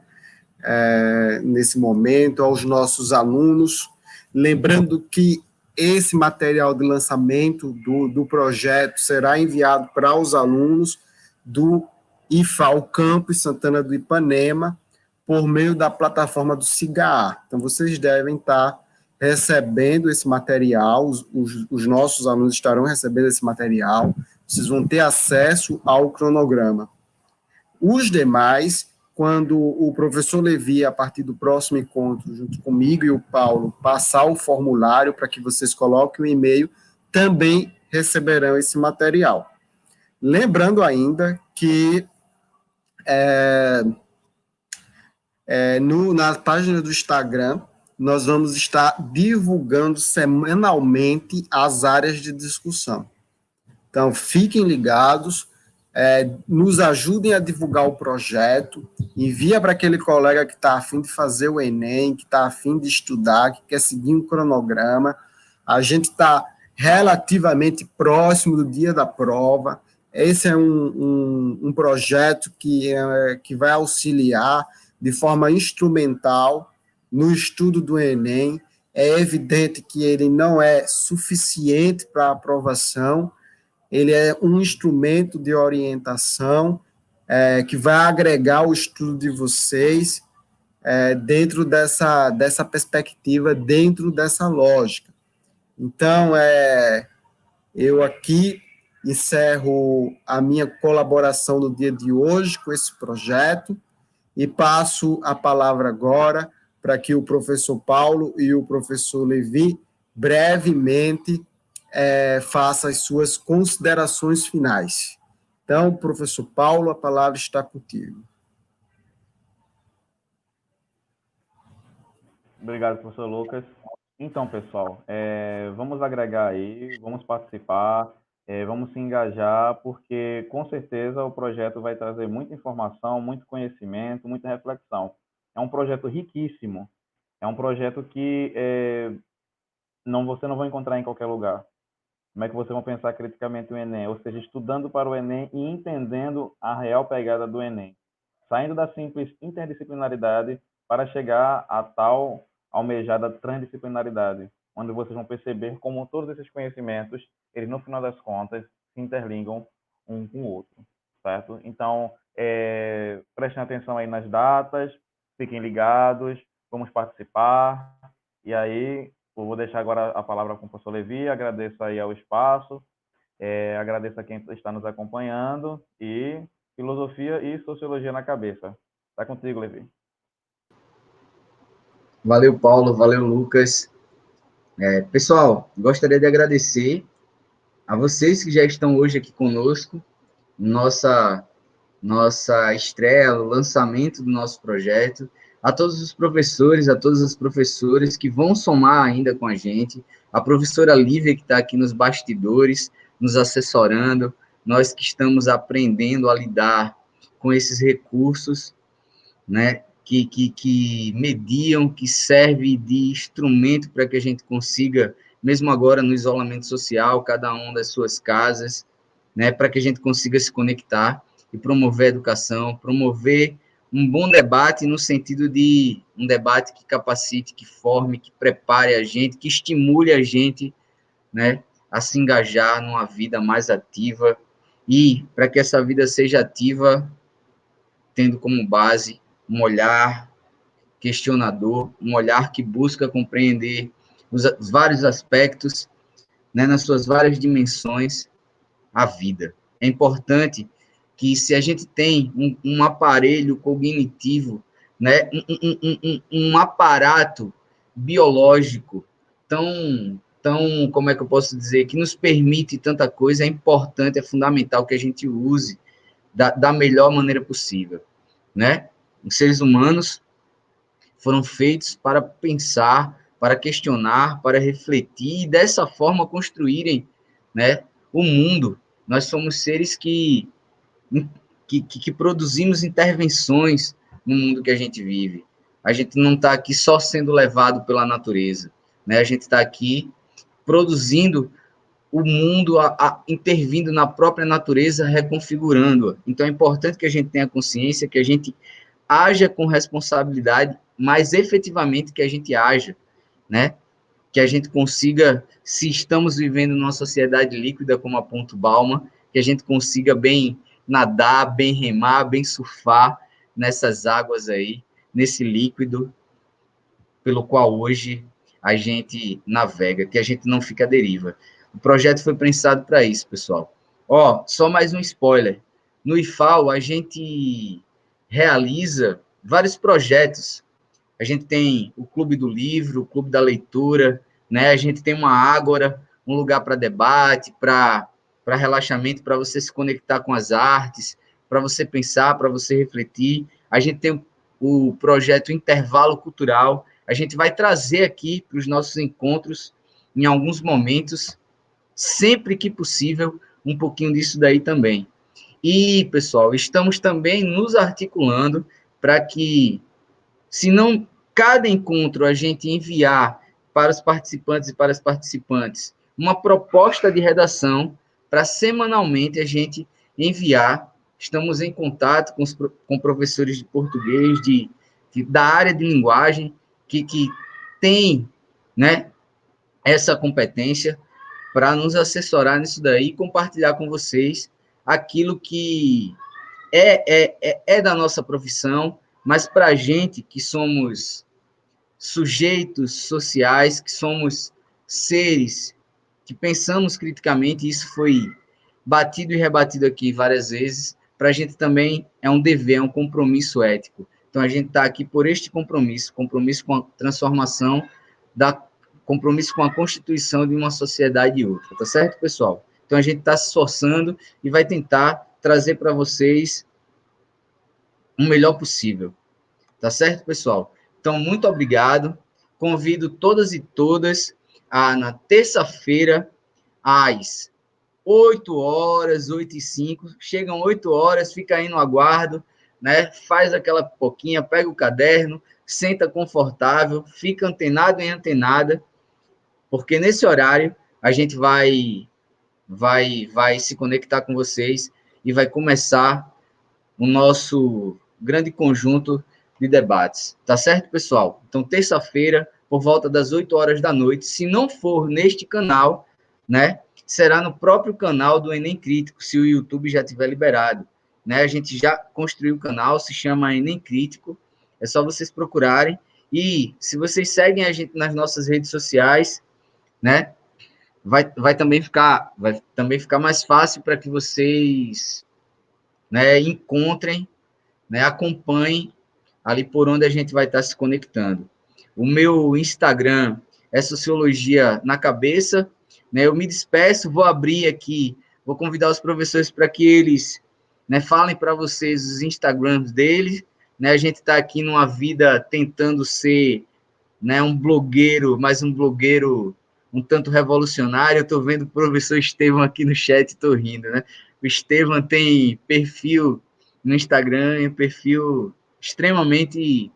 Speaker 1: nesse momento, aos nossos alunos, lembrando que esse material de lançamento do projeto será enviado para os alunos do IFAL Campus Santana do Ipanema, por meio da plataforma do SIGA. Então, vocês devem estar recebendo esse material, os nossos alunos estarão recebendo esse material, vocês vão ter acesso ao cronograma. Os demais, quando o professor Levi, a partir do próximo encontro, junto comigo e o Paulo, passar o formulário para que vocês coloquem o e-mail, também receberão esse material. Lembrando ainda que na página do Instagram, nós vamos estar divulgando semanalmente as áreas de discussão. Então, fiquem ligados, nos ajudem a divulgar o projeto, envia para aquele colega que está a fim de fazer o Enem, que está a fim de estudar, que quer seguir um cronograma. A gente está relativamente próximo do dia da prova. Esse é um projeto que vai auxiliar de forma instrumental no estudo do Enem. É evidente que ele não é suficiente para a aprovação, ele é um instrumento de orientação que vai agregar o estudo de vocês dentro dessa perspectiva, dentro dessa lógica. Então, eu aqui encerro a minha colaboração no dia de hoje com esse projeto e passo a palavra agora para que o professor Paulo e o professor Levi brevemente façam as suas considerações finais. Então, professor Paulo, a palavra está contigo.
Speaker 2: Obrigado, professor Lucas. Então, pessoal, vamos agregar aí, vamos participar, vamos se engajar, porque com certeza o projeto vai trazer muita informação, muito conhecimento, muita reflexão. É um projeto riquíssimo, é um projeto que você não vai encontrar em qualquer lugar. Como é que vocês vão pensar criticamente o Enem? Ou seja, estudando para o Enem e entendendo a real pegada do Enem. Saindo da simples interdisciplinaridade para chegar a tal almejada transdisciplinaridade, onde vocês vão perceber como todos esses conhecimentos, eles no final das contas, se interligam um com o outro, certo? Então, prestem atenção aí nas datas, fiquem ligados, vamos participar, e aí eu vou deixar agora a palavra com o professor Levi, agradeço aí ao espaço, agradeço a quem está nos acompanhando e filosofia e sociologia na cabeça. Está contigo, Levi.
Speaker 3: Valeu, Paulo, valeu, Lucas. Pessoal, gostaria de agradecer a vocês que já estão hoje aqui conosco, nossa estreia, o lançamento do nosso projeto, a todos os professores, a todas as professoras que vão somar ainda com a gente, a professora Lívia que está aqui nos bastidores, nos assessorando, nós que estamos aprendendo a lidar com esses recursos, né, que mediam, que serve de instrumento para que a gente consiga, mesmo agora no isolamento social, cada um das suas casas, né, para que a gente consiga se conectar e promover a educação, promover um bom debate no sentido de um debate que capacite, que forme, que prepare a gente, que estimule a gente, né, a se engajar numa vida mais ativa e para que essa vida seja ativa, tendo como base um olhar questionador, um olhar que busca compreender os vários aspectos, né, nas suas várias dimensões, a vida. É importante que, se a gente tem um aparelho cognitivo, né, um aparato biológico como é que eu posso dizer, que nos permite tanta coisa, é importante, é fundamental que a gente use da melhor maneira possível, né? Os seres humanos foram feitos para pensar, para questionar, para refletir e dessa forma construírem, né, o mundo. Nós somos seres que produzimos intervenções no mundo que a gente vive. A gente não está aqui só sendo levado pela natureza, né? A gente está aqui produzindo o mundo, intervindo na própria natureza, reconfigurando-a. Então, é importante que a gente tenha consciência, que a gente haja com responsabilidade, mas efetivamente que a gente haja, né? Que a gente consiga, se estamos vivendo numa sociedade líquida, como aponta o Bauman, que a gente consiga bem nadar, bem remar, bem surfar nessas águas aí, nesse líquido pelo qual hoje a gente navega, que a gente não fica à deriva. O projeto foi pensado para isso, pessoal. Só mais um spoiler. No IFAL, a gente realiza vários projetos. A gente tem o Clube do Livro, o Clube da Leitura, né? A gente tem uma ágora, um lugar para debate, para relaxamento, para você se conectar com as artes, para você pensar, para você refletir. A gente tem o projeto Intervalo Cultural. A gente vai trazer aqui para os nossos encontros, em alguns momentos, sempre que possível, um pouquinho disso daí também. E, pessoal, estamos também nos articulando para que, se não cada encontro a gente enviar para os participantes e para as participantes uma proposta de redação para semanalmente a gente enviar. Estamos em contato com professores de português, da área de linguagem, que tem, né, essa competência para nos assessorar nisso daí e compartilhar com vocês aquilo que é da nossa profissão, mas para a gente que somos sujeitos sociais, que somos seres que pensamos criticamente, isso foi batido e rebatido aqui várias vezes, para a gente também é um dever, é um compromisso ético. Então, a gente está aqui por este compromisso com a transformação, compromisso com a constituição de uma sociedade outra, tá certo, pessoal? Então, a gente está se esforçando e vai tentar trazer para vocês o melhor possível. Tá certo, pessoal? Então, muito obrigado. Convido todas e todas na terça-feira, às 8h, 8h05. Chegam 8h, fica aí no aguardo, né? Faz aquela pipoquinha, pega o caderno, senta confortável, fica antenado e antenada, porque nesse horário a gente vai se conectar com vocês e vai começar o nosso grande conjunto de debates. Tá certo, pessoal? Então, terça-feira, por volta das 8h da noite, se não for neste canal, né, será no próprio canal do Enem Crítico, se o YouTube já tiver liberado. Né? A gente já construiu o canal, se chama Enem Crítico, é só vocês procurarem. E se vocês seguem a gente nas nossas redes sociais, né, vai também ficar mais fácil para que vocês, né, encontrem, né, acompanhem ali por onde a gente vai estar se conectando. O meu Instagram é Sociologia na Cabeça, né? Eu me despeço, vou abrir aqui, vou convidar os professores para que eles, né, falem para vocês os Instagrams deles, né? A gente está aqui numa vida tentando ser, né, um blogueiro, mas um blogueiro um tanto revolucionário. Eu estou vendo o professor Estevam aqui no chat, estou rindo, né? O Estevam tem perfil no Instagram, um perfil extremamente,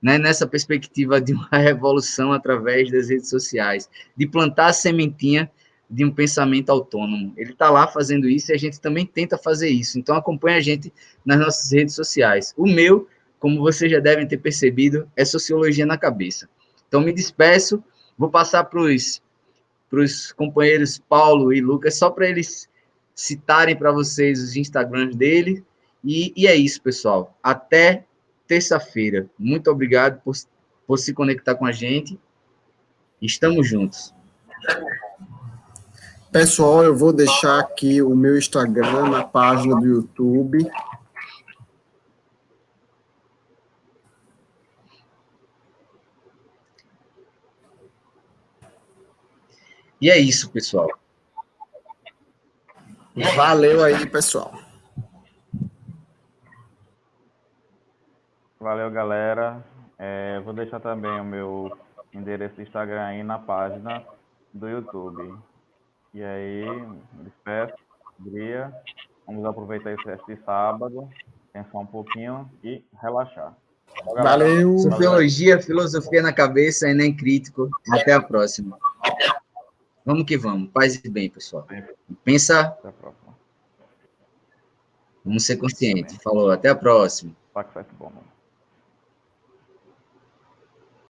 Speaker 3: né, nessa perspectiva de uma revolução através das redes sociais, de plantar a sementinha de um pensamento autônomo. Ele está lá fazendo isso e a gente também tenta fazer isso. Então, acompanhe a gente nas nossas redes sociais. O meu, como vocês já devem ter percebido, é Sociologia na Cabeça. Então, me despeço, vou passar para os companheiros Paulo e Lucas, só para eles citarem para vocês os Instagrams dele. E é isso, pessoal. Até terça-feira. Muito obrigado por se conectar com a gente. Estamos juntos.
Speaker 1: Pessoal, eu vou deixar aqui o meu Instagram na página do YouTube.
Speaker 3: E é isso, pessoal.
Speaker 1: Valeu aí, pessoal.
Speaker 2: Valeu, galera. Vou deixar também o meu endereço do Instagram aí na página do YouTube. E aí, me despeço, dia. Vamos aproveitar esse resto de sábado, pensar um pouquinho e relaxar.
Speaker 1: Valeu.
Speaker 3: Sociologia, filosofia na cabeça, Enem Crítico. Até a próxima. Vamos que vamos. Paz e bem, pessoal. Pensa.
Speaker 2: Até a próxima.
Speaker 3: Vamos ser conscientes. Falou, até a próxima.
Speaker 2: Tá certo, bom.